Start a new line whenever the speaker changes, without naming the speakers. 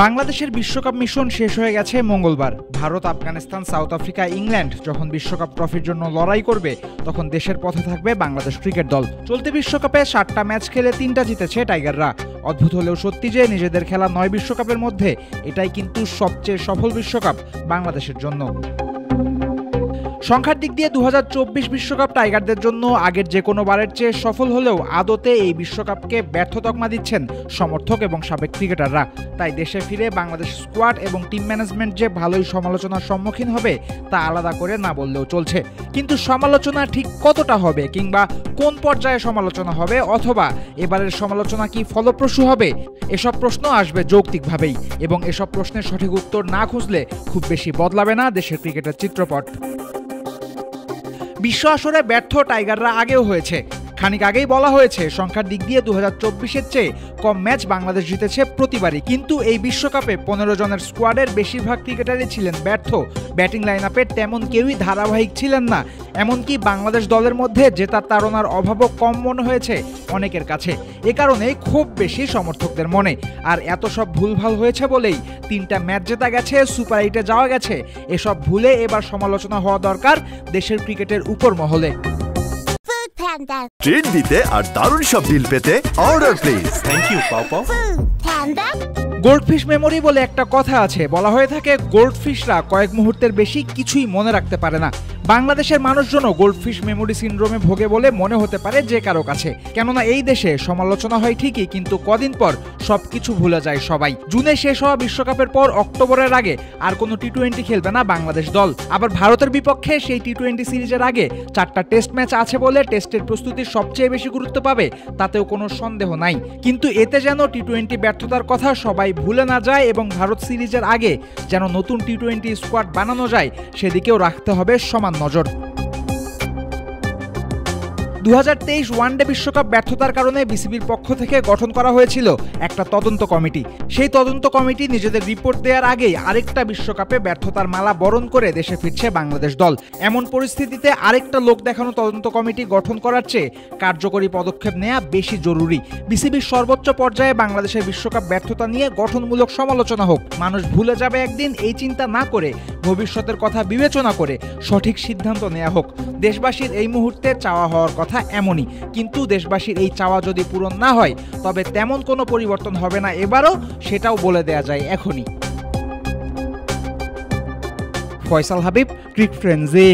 বাংলাদেশের বিশ্বকাপ মিশন শেষ হয়ে গেছে মঙ্গলবার। Bharat, Afghanistan, south Africa, England যখন বিশ্বকাপ ট্রফির জন্য লড়াই করবে, তখন দেশের পথে থাকবে বাংলাদেশ ক্রিকেট দল। চলতি বিশ্বকাপে 7টা ম্যাচ খেলে 3টা জিতেছে টাইগাররা। অদ্ভুত হলেও সত্যি যে নিজেদের খেলা 9 বিশ্বকাপের মধ্যে এটাই কিন্তু সবচেয়ে সফল বিশ্বকাপ বাংলাদেশের জন্য। সংখ্যার দিক দিয়ে 2024 বিশ্বকাপ টাইগারদের জন্য আগের যে কোনো বারের চেয়ে সফল হলেও আদতে এই বিশ্বকাপকে ব্যর্থ তকমা দিচ্ছেন সমর্থক এবং সাবেক ক্রিকেটাররা। তাই দেশে ফিরে বাংলাদেশ স্কোয়াড এবং টিম ম্যানেজমেন্ট যে ভালোই সমালোচনার সম্মুখীন হবে তা আলাদা করে না বললেও চলছে। কিন্তু সমালোচনা ঠিক কতটা হবে, কিংবা কোন পর্যায়ে সমালোচনা হবে, অথবা এবারের সমালোচনা কি ফলপ্রসূ হবে, এসব প্রশ্ন আসবে যৌক্তিকভাবেই, এবং এসব প্রশ্নের সঠিক উত্তর না খুঁজলে খুব বেশি বদলাবে না দেশের ক্রিকেটের চিত্রপট। বিশ্ব আসরে ব্যর্থ টাইগাররা আগেও হয়েছে। খানিক আগেই বলা হয়েছে সংখ্যার দিক দিয়ে 2024-এর চেয়ে কম ম্যাচ বাংলাদেশ জিতেছে প্রতিবারই। কিন্তু এই বিশ্বকাপে 15 জনের স্কোয়াডের বেশিরভাগ ক্রিকেটারই ছিলেন ব্যর্থ। ব্যাটিং লাইন আপের তেমন কেউই ধারাবাহিক ছিলেন না। এমনকি বাংলাদেশ দলের মধ্যে জেতার তাড়নার অভাবও কম মনে হয়েছে অনেকের কাছে। এ কারণেই খুব বেশি সমর্থকদের মনে। আর এত সব ভুলভাল হয়েছে বলেই 3টা ম্যাচ জেতা গেছে, সুপার 8-এ যাওয়া গেছে। এসব ভুলে এবার সমালোচনা হওয়া দরকার দেশের ক্রিকেটের উপর মহলে।
ট্রিট দিতে আর দারুণ সব ডিল পেতে অর্ডার প্লিজ। থ্যাংক ইউ পাও।
গোল্ডফিশ মেমোরি বলে একটা কথা আছে। বলা হয়ে থাকে গোল্ডফিশরা কয়েক মুহূর্তের বেশি কিছুই মনে রাখতে পারে না। বাংলাদেশের মানুষজনও গোল্ডফিশ মেমোরি সিনড্রোমে ভোগে বলে মনে হতে পারে যে কারো কাছে। কেননা এই দেশে সমালোচনা হয় ঠিকই, কিন্তু কদিন পর সবকিছু ভুলে যায় সবাই। জুনে শেষ হওয়া বিশ্বকাপের পর অক্টোবরের আগে আর কোনো টি-20 খেলবে না বাংলাদেশ দল। আবার ভারতের বিপক্ষে সেই টি-20 সিরিজের আগে 4টা টেস্ট ম্যাচ আছে বলে টেস্টের প্রস্তুতি সবচেয়ে বেশি গুরুত্ব পাবে, তাতেও কোনো সন্দেহ নাই। কিন্তু এতে যেন টি-20 ব্যর্থতার কথা সবাই ভুলে না যায়, এবং ভারত সিরিজের আগে যেন নতুন টি-20 স্কোয়াড বানানো যায়, সেদিকেও রাখতে হবে সমান নজর। 2023 ওয়ানডে বিশ্বকাপ ব্যর্থতার কারণে বিসিবির পক্ষ থেকে গঠন করা হয়েছিল একটা তদন্ত কমিটি। সেই তদন্ত কমিটি নিজেদের রিপোর্ট দেওয়ার আগেই আরেকটা বিশ্বকাপে ব্যর্থতার মালা বরণ করে দেশে ফিরছে বাংলাদেশ দল। এমন পরিস্থিতিতে আরেকটা লোক দেখানো তদন্ত কমিটি গঠন করার চেয়ে কার্যকরী পদক্ষেপ নেওয়া বেশি জরুরি। বিসিবির সর্বোচ্চ পর্যায়ে বাংলাদেশের বিশ্বকাপ ব্যর্থতা নিয়ে গঠনমূলক সমালোচনা হোক। মানুষ ভুলে যাবে একদিন, এই চিন্তা না করে ভবিষ্যতের কথা বিবেচনা করে সঠিক সিদ্ধান্ত নেওয়া হোক। দেশবাসীর এই মুহূর্তে চাওয়া হওয়ার কথা এমনই, কিন্তু দেশবাসীর এই চাওয়া যদি পূরণ না হয় তবে তেমন কোনো পরিবর্তন হবে না এবারও, সেটাও বলে দেয়া যায় এখনই। ফয়সাল হাবিব, ক্রিক ফ্রেন্ডজি।